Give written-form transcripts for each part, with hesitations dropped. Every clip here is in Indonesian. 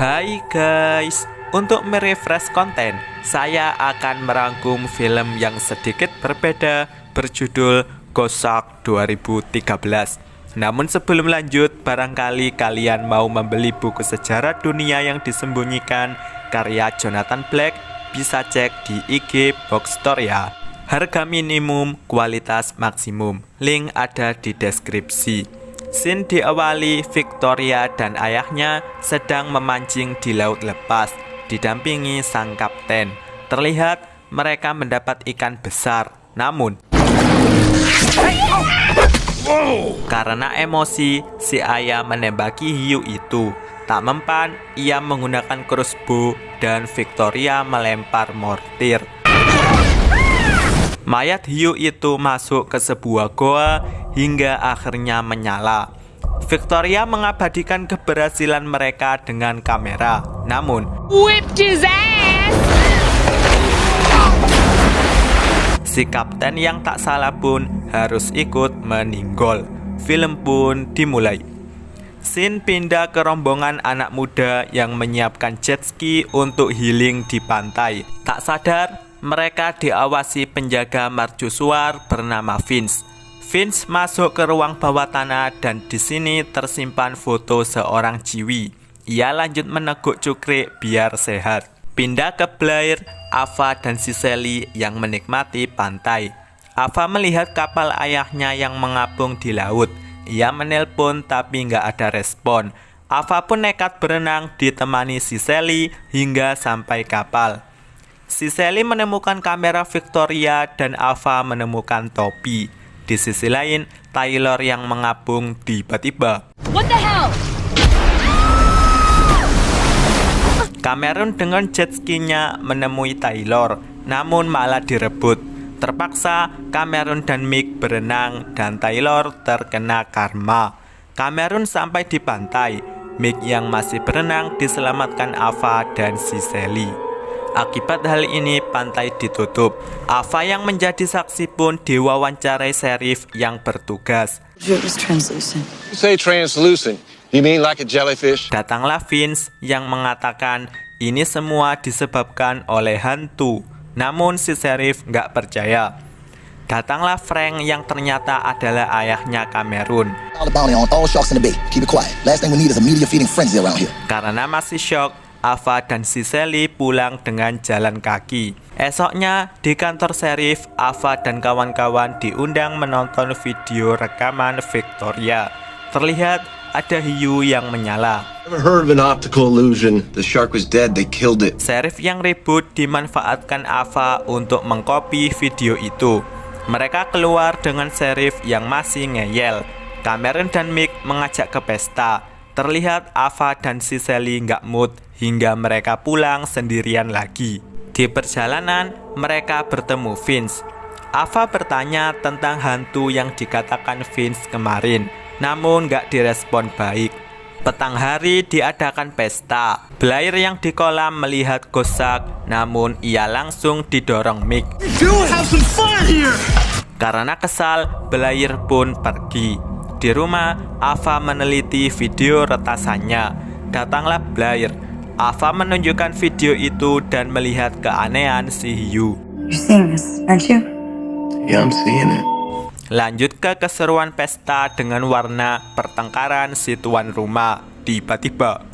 Hai guys, untuk merefresh konten, saya akan merangkum film yang sedikit berbeda berjudul Ghost 2013. Namun sebelum lanjut, barangkali kalian mau membeli buku sejarah dunia yang disembunyikan karya Jonathan Black, bisa cek di IG Box Store ya. Harga minimum, kualitas maksimum. Link ada di deskripsi. Scene diawali Victoria dan ayahnya sedang memancing di laut lepas, didampingi sang kapten. Terlihat mereka mendapat ikan besar, namun karena emosi, si ayah menembaki hiu itu. Tak mempan, ia menggunakan crossbow dan Victoria melempar mortir. Mayat hiu itu masuk ke sebuah goa hingga akhirnya menyala. Victoria mengabadikan keberhasilan mereka dengan kamera. Namun, whipped his ass. Si kapten yang tak salah pun harus ikut meninggal. Film pun dimulai. Scene pindah ke rombongan anak muda yang menyiapkan jet ski untuk healing di pantai. Tak sadar, mereka diawasi penjaga mercusuar bernama Vince. Vince masuk ke ruang bawah tanah dan di sini tersimpan foto seorang ciwi. Ia lanjut meneguk cukrik biar sehat. Pindah ke Blair, Ava dan si Sally yang menikmati pantai. Ava melihat kapal ayahnya yang mengapung di laut. Ia menelpon tapi nggak ada respon. Ava pun nekat berenang ditemani si Sally hingga sampai kapal. Si Sally menemukan kamera Victoria dan Ava menemukan topi. Di sisi lain, Taylor yang mengapung tiba-tiba. What the hell? Cameron dengan jet ski-nya menemui Taylor, namun malah direbut. Terpaksa, Cameron dan Mick berenang dan Taylor terkena karma. Cameron sampai di pantai. Mick yang masih berenang diselamatkan Ava dan si Sally. Akibat hal ini, pantai ditutup. Ava yang menjadi saksi pun diwawancarai sheriff yang bertugas. It was translucent. You say translucent, you mean like a jellyfish? Datanglah Vince yang mengatakan ini semua disebabkan oleh hantu. Namun si sheriff nggak percaya. Datanglah Frank yang ternyata adalah ayahnya Cameron. Karena masih shock, Ava dan si Sally pulang dengan jalan kaki. Esoknya di kantor sheriff, Ava dan kawan-kawan diundang menonton video rekaman Victoria. Terlihat ada hiu yang menyala. Never heard of an optical illusion. The shark was dead, they killed it. Sheriff yang ribut dimanfaatkan Ava untuk mengcopy video itu. Mereka keluar dengan sheriff yang masih ngeyel. Cameron dan Mick mengajak ke pesta. Terlihat Ava dan si Sally nggak mood hingga mereka pulang sendirian lagi. Di perjalanan, mereka bertemu Vince. Ava bertanya tentang hantu yang dikatakan Vince kemarin, namun nggak direspon baik. Petang hari diadakan pesta. Blair yang di kolam melihat Ghost, namun ia langsung didorong Mick. Karena kesal, Blair pun pergi. Di rumah, Ava meneliti video retasannya. Datanglah Blair. Ava menunjukkan video itu dan melihat keanehan si hiu. You're seeing this, aren't you? Yeah, I'm seeing it. Lanjut ke keseruan pesta dengan warna pertengkaran si tuan rumah. Tiba-tiba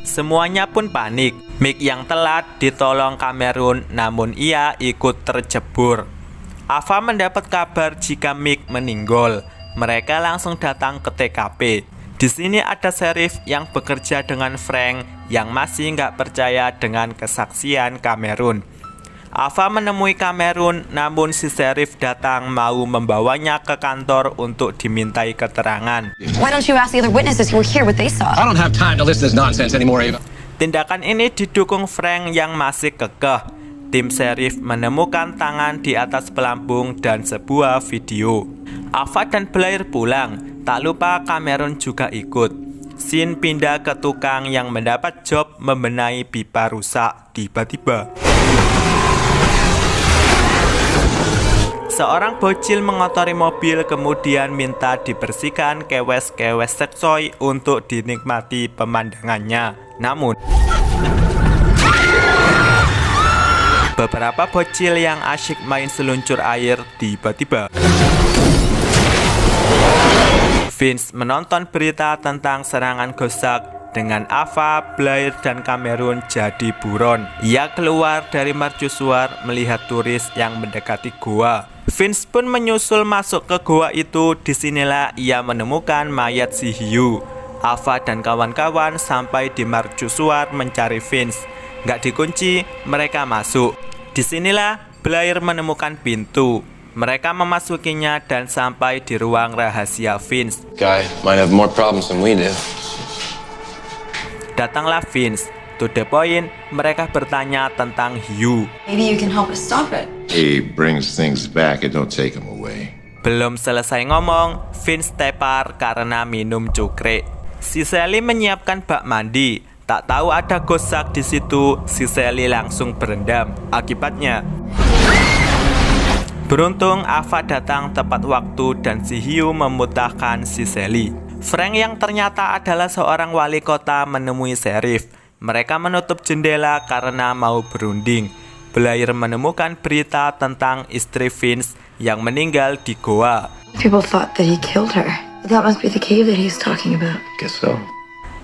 semuanya pun panik. Mick yang telat ditolong Cameron, namun ia ikut tercebur. Ava mendapat kabar jika Mick meninggal. Mereka langsung datang ke TKP. Di sini ada sheriff yang bekerja dengan Frank yang masih nggak percaya dengan kesaksian Cameron. Ava menemui Cameron, namun si sheriff datang mau membawanya ke kantor untuk dimintai keterangan. Why don't you ask the other witnesses who were here what they saw? I don't have time to listen to this nonsense anymore, Ava. Tindakan ini didukung Frank yang masih kekeh. Tim sheriff menemukan tangan di atas pelampung dan sebuah video. Ava dan Blair pulang, tak lupa Cameron juga ikut. Scene pindah ke tukang yang mendapat job membenahi pipa rusak. Tiba-tiba Seorang bocil mengotori mobil kemudian minta dibersihkan kewes-kewes seksoi untuk dinikmati pemandangannya. Namun, beberapa bocil yang asyik main seluncur air tiba-tiba Vince menonton berita tentang serangan Gosak dengan Ava, Blair, dan Cameron jadi buron. Ia keluar dari mercusuar melihat turis yang mendekati goa. Vince pun menyusul masuk ke goa itu. Disinilah ia menemukan mayat si hiu. Ava dan kawan-kawan sampai di mercusuar mencari Vince. Nggak dikunci, mereka masuk. Disinilah Blair menemukan pintu. Mereka memasukinya dan sampai di ruang rahasia Vince. Guy might have more problems than we do. Datanglah Vince. To the point, mereka bertanya tentang hiu. Maybe you can help us stop it. He brings things back and don't take them away. Belum selesai ngomong, Vince tepar karena minum cukre. Si Sally menyiapkan bak mandi. Tak tahu ada Gosak di situ, si Sally langsung berendam. Akibatnya, beruntung Ava datang tepat waktu dan si hiu memutahkan si Sally. Frank yang ternyata adalah seorang wali kota menemui sheriff. Mereka menutup jendela karena mau berunding. Blair menemukan berita tentang istri Vince yang meninggal di goa. People thought that he killed her. That must be the cave that he's talking about. Guess so.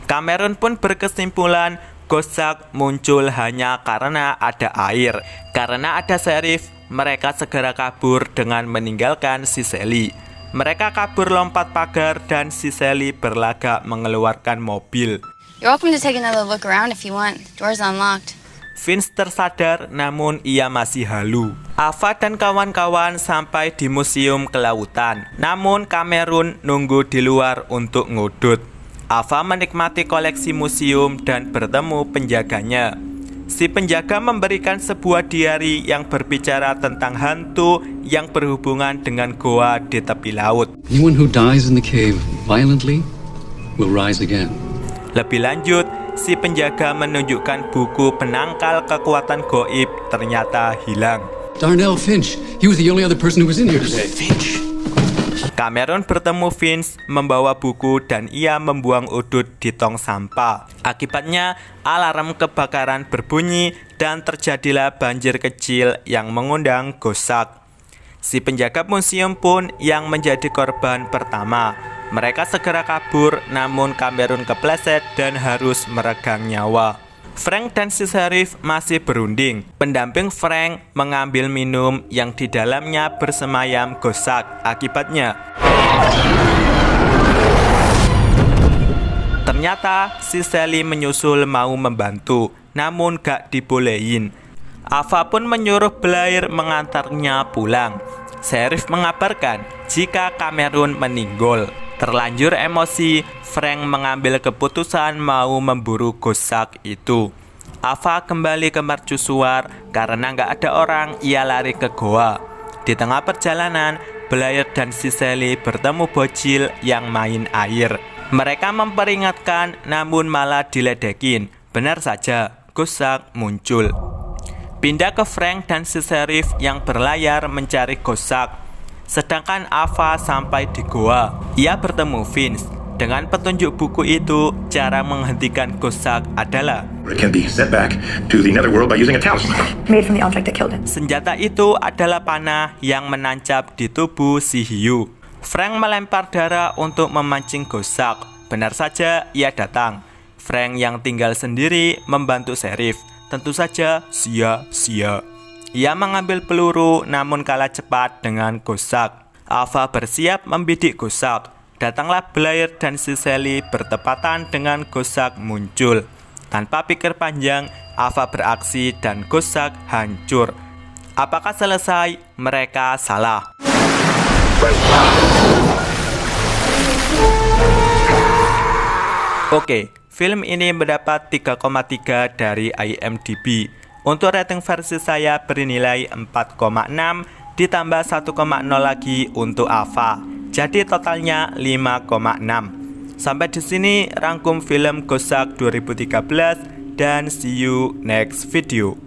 Cameron pun berkesimpulan Gosak muncul hanya karena ada air. Karena ada sheriff, mereka segera kabur dengan meninggalkan si Sally. Mereka kabur lompat pagar dan si Sally berlagak mengeluarkan mobil. You're welcome to take another look around if you want. Door's unlocked. Vince tersadar namun ia masih halu. Ava dan kawan-kawan sampai di museum kelautan. Namun Cameron nunggu di luar untuk ngudut. Ava menikmati koleksi museum dan bertemu penjaganya. Si penjaga memberikan sebuah diari yang berbicara tentang hantu yang berhubungan dengan goa di tepi laut. Anyone who dies in the cave violently will rise again. Lebih lanjut, si penjaga menunjukkan buku penangkal kekuatan goib ternyata hilang. Darnell Finch, he was the only other person who was in here. Cameron bertemu Vince membawa buku dan ia membuang udut di tong sampah. Akibatnya, alarm kebakaran berbunyi dan terjadilah banjir kecil yang mengundang Gosak. Si penjaga museum pun yang menjadi korban pertama. Mereka segera kabur, namun Cameron kepleset dan harus meregang nyawa. Frank dan si sheriff masih berunding. Pendamping Frank mengambil minum yang di dalamnya bersemayam Gosak. Akibatnya, ternyata si Sally menyusul mau membantu, namun gak dibolehin. Ava pun menyuruh Blair mengantarnya pulang. Sheriff mengabarkan jika Cameron meninggal. Terlanjur emosi, Frank mengambil keputusan mau memburu Gosak itu. Ava kembali ke mercusuar karena nggak ada orang, ia lari ke goa. Di tengah perjalanan, Blair dan si Sally bertemu bocil yang main air. Mereka memperingatkan namun malah diledekin. Benar saja, Gosak muncul. Pindah ke Frank dan si sheriff yang berlayar mencari Gosak. Sedangkan Ava sampai di goa. Ia bertemu Vince. Dengan petunjuk buku itu, cara menghentikan Gosak adalah It can be sent back to the netherworld by using a talisman. Made from the object that killed him. senjata itu adalah panah yang menancap di tubuh si hiu. Frank melempar darah untuk memancing Gosak. Benar saja, ia datang. Frank yang tinggal sendiri membantu sheriff. Tentu saja sia-sia. Ia mengambil peluru namun kalah cepat dengan Gosak. Ava bersiap membidik Gosak. Datanglah Blair dan si Sally bertepatan dengan Gosak muncul. Tanpa pikir panjang, Ava beraksi dan Gosak hancur. Apakah selesai? Mereka salah. Oke, film ini mendapat 3,3 dari IMDb. Untuk rating versi saya bernilai 4,6 ditambah 1,0 lagi untuk Ava. Jadi totalnya 5,6. Sampai di sini rangkum film Gosak 2013 dan see you next video.